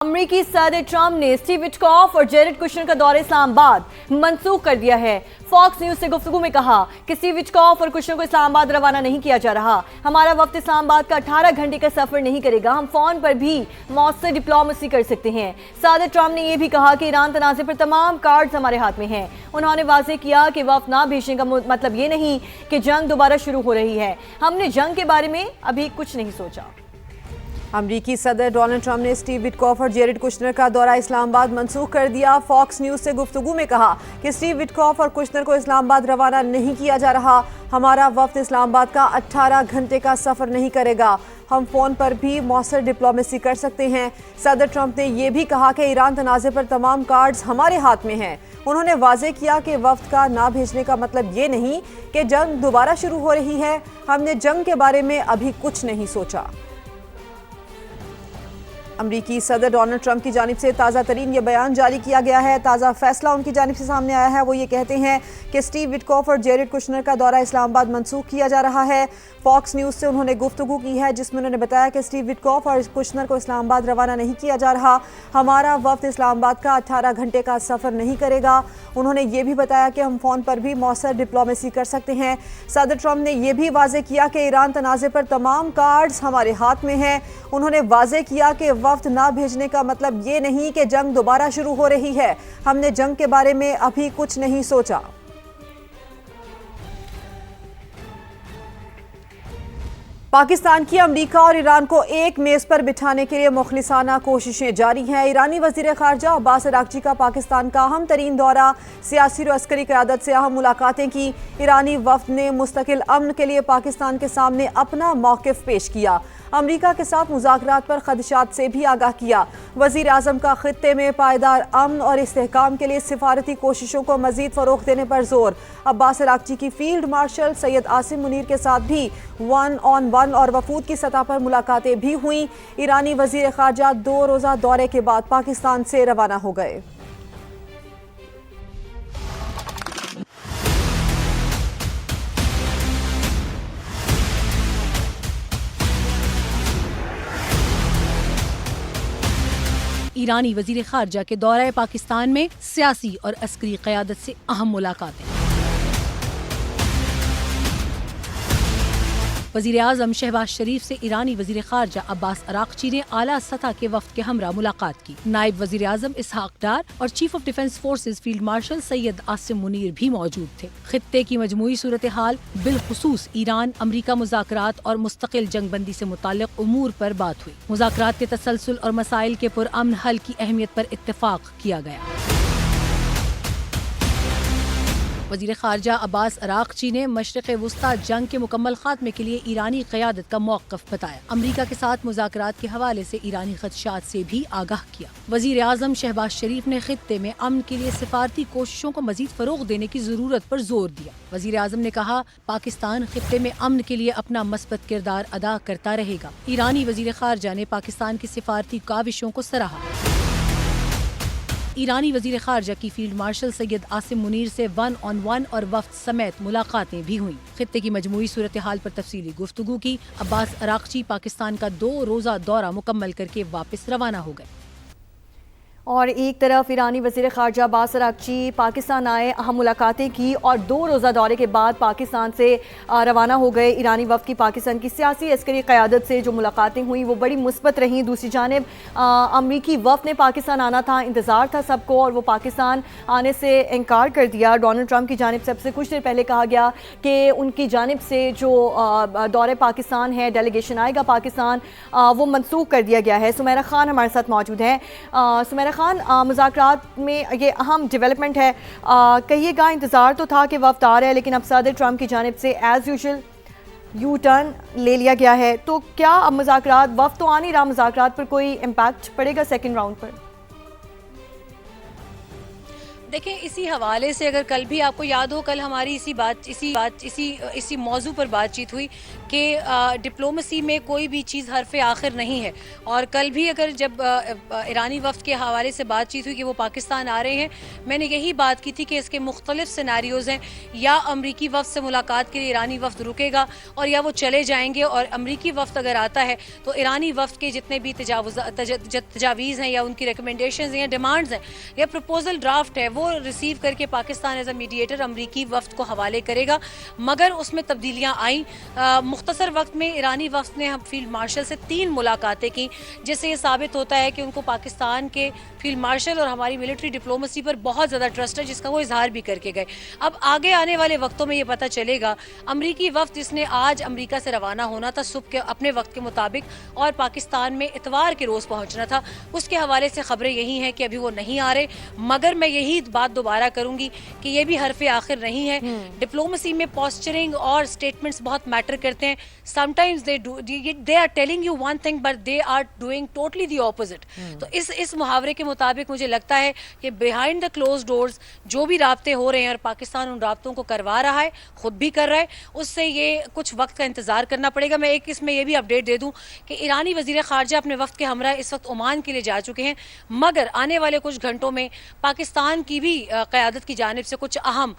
امریکی صدر ٹرمپ نے اسٹیو وٹکاف اور جیرڈ کشنر کا دورہ اسلام آباد منسوخ کر دیا ہے۔ فاکس نیوز سے گفتگو میں کہا کہ اسٹیو وٹکاف اور کشنر کو اسلام آباد روانہ نہیں کیا جا رہا۔ ہمارا وفد اسلام آباد کا 18 گھنٹے کا سفر نہیں کرے گا، ہم فون پر بھی مؤثر ڈپلومیسی کر سکتے ہیں۔ صدر ٹرمپ نے یہ بھی کہا کہ ایران تنازع پر تمام کارڈز ہمارے ہاتھ میں ہیں۔ انہوں نے واضح کیا کہ وفد نہ بھیجنے کا مطلب یہ نہیں کہ جنگ دوبارہ شروع ہو رہی ہے۔ ہم نے جنگ کے بارے میں ابھی کچھ نہیں سوچا۔ امریکی صدر ڈونلڈ ٹرمپ نے اسٹیو وٹکاف اور جیرڈ کشنر کا دورہ اسلام آباد منسوخ کر دیا۔ فاکس نیوز سے گفتگو میں کہا کہ اسٹیو وٹکاف اور کشنر کو اسلام آباد روانہ نہیں کیا جا رہا۔ ہمارا وفد اسلام آباد کا 18 گھنٹے کا سفر نہیں کرے گا، ہم فون پر بھی مؤثر ڈپلومیسی کر سکتے ہیں۔ صدر ٹرمپ نے یہ بھی کہا کہ ایران تنازع پر تمام کارڈز ہمارے ہاتھ میں ہیں۔ انہوں نے واضح کیا کہ وفد کا نہ بھیجنے کا مطلب یہ نہیں کہ جنگ دوبارہ شروع ہو رہی ہے۔ ہم نے جنگ کے بارے میں ابھی کچھ نہیں سوچا۔ امریکی صدر ڈونلڈ ٹرمپ کی جانب سے تازہ ترین یہ بیان جاری کیا گیا ہے۔ تازہ فیصلہ ان کی جانب سے سامنے آیا ہے۔ وہ یہ کہتے ہیں کہ اسٹیو وٹکاف اور جیرڈ کشنر کا دورہ اسلام آباد منسوخ کیا جا رہا ہے۔ فاکس نیوز سے انہوں نے گفتگو کی ہے جس میں انہوں نے بتایا کہ اسٹیو وٹکاف اور کشنر کو اسلام آباد روانہ نہیں کیا جا رہا۔ ہمارا وفد اسلام آباد کا 18 گھنٹے کا سفر نہیں کرے گا۔ انہوں نے یہ بھی بتایا کہ ہم فون پر بھی مؤثر ڈپلومیسی کر سکتے ہیں۔ صدر ٹرمپ نے یہ بھی واضح کیا کہ ایران تنازع پر تمام کارڈز ہمارے ہاتھ میں ہیں۔ انہوں نے واضح کیا کہ وفد نہ بھیجنے کا مطلب یہ نہیں کہ جنگ دوبارہ شروع ہو رہی ہے۔ ہم نے جنگ کے بارے میں ابھی کچھ نہیں سوچا۔ پاکستان کی امریکہ اور ایران کو ایک میز پر بٹھانے کے لیے مخلصانہ کوششیں جاری ہیں۔ ایرانی وزیر خارجہ عباس اراغچی کا پاکستان کا اہم ترین دورہ، سیاسی اور عسکری قیادت سے اہم ملاقاتیں کی۔ ایرانی وفد نے مستقل امن کے لیے پاکستان کے سامنے اپنا موقف پیش کیا۔ امریکہ کے ساتھ مذاکرات پر خدشات سے بھی آگاہ کیا۔ وزیر اعظم کا خطے میں پائیدار امن اور استحکام کے لیے سفارتی کوششوں کو مزید فروغ دینے پر زور۔ عباس اراغچی کی فیلڈ مارشل سید عاصم منیر کے ساتھ بھی 1 on 1 اور وفود کی سطح پر ملاقاتیں بھی ہوئیں۔ ایرانی وزیر خارجہ 2 روزہ دورے کے بعد پاکستان سے روانہ ہو گئے۔ ایرانی وزیر خارجہ کے دورہ پاکستان میں سیاسی اور عسکری قیادت سے اہم ملاقاتیں۔ وزیر اعظم شہباز شریف سے ایرانی وزیر خارجہ عباس اراغچی نے اعلیٰ سطح کے وفد کے ہمراہ ملاقات کی۔ نائب وزیر اعظم اسحاق ڈار اور chief of defence forces field marshal Syed Asim Munir بھی موجود تھے۔ خطے کی مجموعی صورتحال، بالخصوص ایران امریکہ مذاکرات اور مستقل جنگ بندی سے متعلق امور پر بات ہوئی۔ مذاکرات کے تسلسل اور مسائل کے پرامن حل کی اہمیت پر اتفاق کیا گیا۔ وزیر خارجہ عباس اراغچی نے مشرق وسطیٰ جنگ کے مکمل خاتمے کے لیے ایرانی قیادت کا موقف بتایا۔ امریکہ کے ساتھ مذاکرات کے حوالے سے ایرانی خدشات سے بھی آگاہ کیا۔ وزیر اعظم شہباز شریف نے خطے میں امن کے لیے سفارتی کوششوں کو مزید فروغ دینے کی ضرورت پر زور دیا۔ وزیر اعظم نے کہا، پاکستان خطے میں امن کے لیے اپنا مثبت کردار ادا کرتا رہے گا۔ ایرانی وزیر خارجہ نے پاکستان کی سفارتی کاوشوں کو سراہا۔ ایرانی وزیر خارجہ کی فیلڈ مارشل سید عاصم منیر سے 1 on 1 اور وفد سمیت ملاقاتیں بھی ہوئیں۔ خطے کی مجموعی صورتحال پر تفصیلی گفتگو کی۔ عباس اراغچی پاکستان کا 2 روزہ دورہ مکمل کر کے واپس روانہ ہو گئے۔ اور ایک طرف ایرانی وزیر خارجہ عباس اراغچی پاکستان آئے، اہم ملاقاتیں کی اور 2 روزہ دورے کے بعد پاکستان سے روانہ ہو گئے۔ ایرانی وفد کی پاکستان کی سیاسی عسکری قیادت سے جو ملاقاتیں ہوئیں وہ بڑی مثبت رہیں۔ دوسری جانب امریکی وفد نے پاکستان آنا تھا، انتظار تھا سب کو، اور وہ پاکستان آنے سے انکار کر دیا۔ ڈونلڈ ٹرمپ کی جانب سے اب سے کچھ دیر پہلے کہا گیا کہ ان کی جانب سے جو دورہ پاکستان ہے، ڈیلیگیشن آئے گا پاکستان، وہ منسوخ کر دیا گیا ہے۔ سمیرہ خان ہمارے ساتھ موجود ہیں۔ سمیرہ خان، مذاکرات میں یہ اہم ڈیولپمنٹ ہے، کہیے گا انتظار تو تھا کہ وفد آ رہا ہے، لیکن اب صدر ٹرمپ کی جانب سے ایز یوزول یو ٹرن لے لیا گیا ہے، تو کیا اب مذاکرات، وفد تو آ نہیں رہا، مذاکرات پر کوئی امپیکٹ پڑے گا سیکنڈ راؤنڈ پر؟ دیکھیں اسی حوالے سے اگر کل بھی آپ کو یاد ہو کل ہماری اسی موضوع پر بات چیت ہوئی کہ ڈپلومسی میں کوئی بھی چیز حرف آخر نہیں ہے، اور کل بھی اگر جب ایرانی وفد کے حوالے سے بات چیت ہوئی کہ وہ پاکستان آ رہے ہیں، میں نے یہی بات کی تھی کہ اس کے مختلف سیناریوز ہیں، یا امریکی وفد سے ملاقات کے لیے ایرانی وفد رکے گا اور یا وہ چلے جائیں گے، اور امریکی وفد اگر آتا ہے تو ایرانی وفد کے جتنے بھی تجاویز ہیں یا ان کی ریکمنڈیشنز ہیں یا ڈیمانڈز ہیں یا پروپوزل ڈرافٹ ہے وہ ریسیو کر کے پاکستان ایز اے میڈیٹر امریکی وفد کو حوالے کرے گا، مگر اس میں تبدیلیاں آئیں۔ مختصر وقت میں ایرانی وفد نے فیلڈ مارشل سے 3 ملاقاتیں کی، جس سے یہ ثابت ہوتا ہے کہ ان کو پاکستان کے فیلڈ مارشل اور ہماری ملٹری ڈپلومسی پر بہت زیادہ ٹرسٹ ہے، جس کا وہ اظہار بھی کر کے گئے۔ اب آگے آنے والے وقتوں میں یہ پتہ چلے گا، امریکی وفد جس نے آج امریکہ سے روانہ ہونا تھا صبح کے اپنے وقت کے مطابق اور پاکستان میں اتوار کے روز پہنچنا تھا، اس کے حوالے سے خبریں یہی ہیں کہ ابھی وہ نہیں آ رہے، مگر میں یہی بات دوبارہ کروں گی کہ یہ بھی حرف آخر نہیں ہے۔ ڈپلومسی میں پوسچرنگ اور سٹیٹمنٹس بہت میٹر کرتے ہیں۔ Some times they are telling you one thing but they are doing totally the opposite۔ تو اس محاورے کے مطابق مجھے لگتا ہے کہ behind the closed doors جو بھی رابطے ہو رہے ہیں اور پاکستان ان رابطوں کو کروا رہا ہے، خود بھی کر رہا ہے، اس سے یہ کچھ وقت کا انتظار کرنا پڑے گا۔ میں ایک اس میں یہ بھی اپڈیٹ دے دوں کہ ایرانی وزیر خارجہ اپنے وفد کے ہمراہ اس وقت عمان کے لیے جا چکے ہیں، مگر آنے والے کچھ گھنٹوں میں پاکستان کی بھی قیادت کی جانب سے کچھ اہم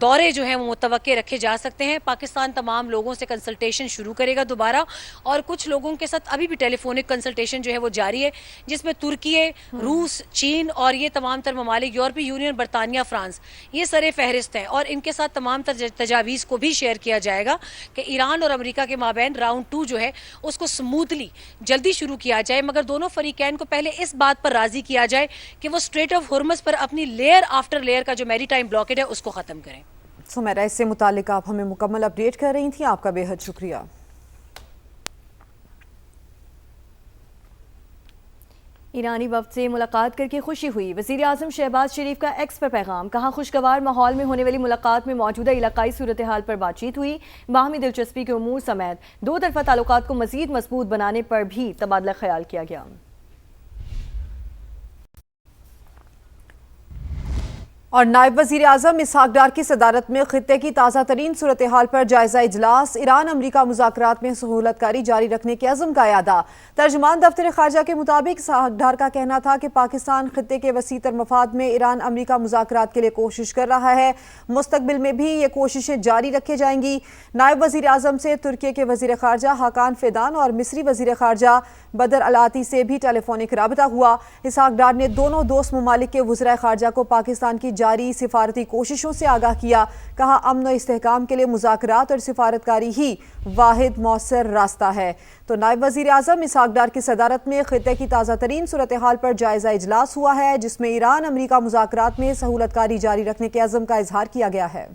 دورے جو ہیں وہ متوقع رکھے جا سکتے ہیں۔ پاکستان تمام لوگوں سے کنسلٹیشن شروع کرے گا دوبارہ، اور کچھ لوگوں کے ساتھ ابھی بھی ٹیلی فونک کنسلٹیشن جو ہے وہ جاری ہے، جس میں ترکی، روس، چین اور یہ تمام تر ممالک، یورپی یونین، برطانیہ، فرانس، یہ سر فہرست ہیں، اور ان کے ساتھ تمام تر تجاویز کو بھی شیئر کیا جائے گا کہ ایران اور امریکہ کے مابین راؤنڈ 2 جو ہے اس کو سموتھلی جلدی شروع کیا جائے، مگر دونوں فریقین کو پہلے اس بات پر راضی کیا جائے کہ وہ اسٹریٹ آف ہرمز پر اپنی لیئر آفٹر لیئر کا جو میری ٹائم بلاکیڈ ہے اس کو ختم کریں۔ سمیرا، اس سے متعلق آپ ہمیں مکمل اپڈیٹ کر رہی تھیں، آپ کا بے حد شکریہ۔ ایرانی وفد سے ملاقات کر کے خوشی ہوئی، وزیر اعظم شہباز شریف کا ایکس پر پیغام، کہا خوشگوار ماحول میں ہونے والی ملاقات میں موجودہ علاقائی صورتحال پر بات چیت ہوئی، باہمی دلچسپی کے امور سمیت 2 طرفہ تعلقات کو مزید مضبوط بنانے پر بھی تبادلہ خیال کیا گیا۔ اور نائب وزیر اعظم اسحاق ڈار کی صدارت میں خطے کی تازہ ترین صورتحال پر جائزہ اجلاس، ایران امریکہ مذاکرات میں سہولت کاری جاری رکھنے کے عزم کا اعادہ۔ ترجمان دفتر خارجہ کے مطابق اسحاق ڈار کا کہنا تھا کہ پاکستان خطے کے وسیع تر مفاد میں ایران امریکہ مذاکرات کے لیے کوشش کر رہا ہے، مستقبل میں بھی یہ کوششیں جاری رکھی جائیں گی۔ نائب وزیر اعظم سے ترکی کے وزیر خارجہ حاکان فیدان اور مصری وزیر خارجہ بدر العاطی سے بھی ٹیلی فونک رابطہ ہوا۔ اسحاق ڈار نے دونوں دوست ممالک کے وزرائے خارجہ کو پاکستان کی جاری سفارتی کوششوں سے آگاہ کیا، کہا امن و استحکام کے لیے مذاکرات اور سفارتکاری ہی واحد مؤثر راستہ ہے۔ تو نائب وزیر اعظم اسحاق ڈار کی صدارت میں خطے کی تازہ ترین صورتحال پر جائزہ اجلاس ہوا ہے، جس میں ایران امریکہ مذاکرات میں سہولت کاری جاری رکھنے کے عزم کا اظہار کیا گیا ہے۔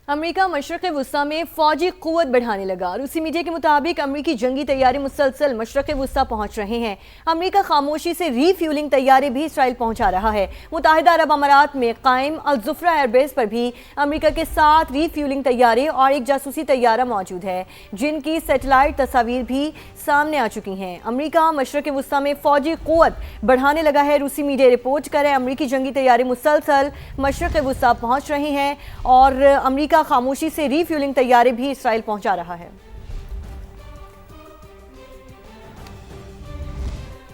امریکہ مشرق وسطی میں فوجی قوت بڑھانے لگا۔ روسی میڈیا کے مطابق امریکی جنگی طیارے مسلسل مشرق وسطی پہنچ رہے ہیں۔ امریکہ خاموشی سے ری فیولنگ طیارے بھی اسرائیل پہنچا رہا ہے۔ متحدہ عرب امارات میں قائم الزفرہ ایئر بیس پر بھی امریکہ کے 7 ری فیولنگ طیارے اور ایک جاسوسی طیارہ موجود ہے، جن کی سیٹلائٹ تصاویر بھی سامنے آ چکی ہیں۔ امریکہ مشرق وسطی میں فوجی قوت بڑھانے لگا ہے، روسی میڈیا رپورٹ کرے امریکی جنگی طیارے مسلسل مشرق وسطی پہنچ رہے ہیں اور امریکہ خاموشی سے ری فیولنگ طیارے بھی اسرائیل پہنچا رہا ہے۔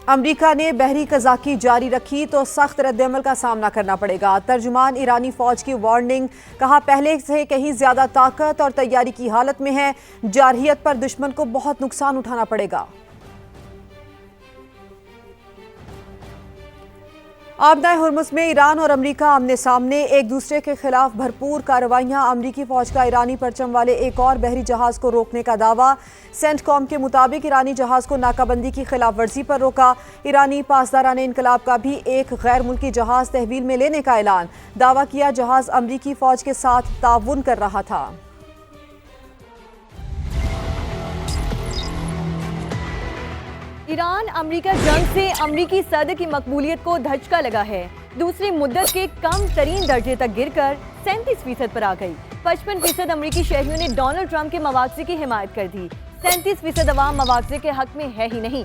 امریکہ نے بحری قزاقی جاری رکھی تو سخت رد عمل کا سامنا کرنا پڑے گا۔ ترجمان ایرانی فوج کی وارننگ، کہا پہلے سے کہیں زیادہ طاقت اور تیاری کی حالت میں ہے، جارحیت پر دشمن کو بہت نقصان اٹھانا پڑے گا۔ آبنائے ہرمز میں ایران اور امریکہ آمنے سامنے، ایک دوسرے کے خلاف بھرپور کارروائیاں۔ امریکی فوج کا ایرانی پرچم والے ایک اور بحری جہاز کو روکنے کا دعویٰ۔ سینٹ کام کے مطابق ایرانی جہاز کو ناکہ بندی کی خلاف ورزی پر روکا۔ ایرانی پاسداران انقلاب کا بھی ایک غیر ملکی جہاز تحویل میں لینے کا اعلان، دعویٰ کیا جہاز امریکی فوج کے ساتھ تعاون کر رہا تھا۔ ایران امریکہ جنگ سے امریکی صدر کی مقبولیت کو دھچکا لگا ہے، دوسری مدت کے کم ترین درجے تک گر کر 37% پر آ گئی۔ 55% امریکی شہریوں نے ڈونلڈ ٹرمپ کے مواخذے کی حمایت کر دی، 37% عوام مواخذے کے حق میں ہے ہی نہیں۔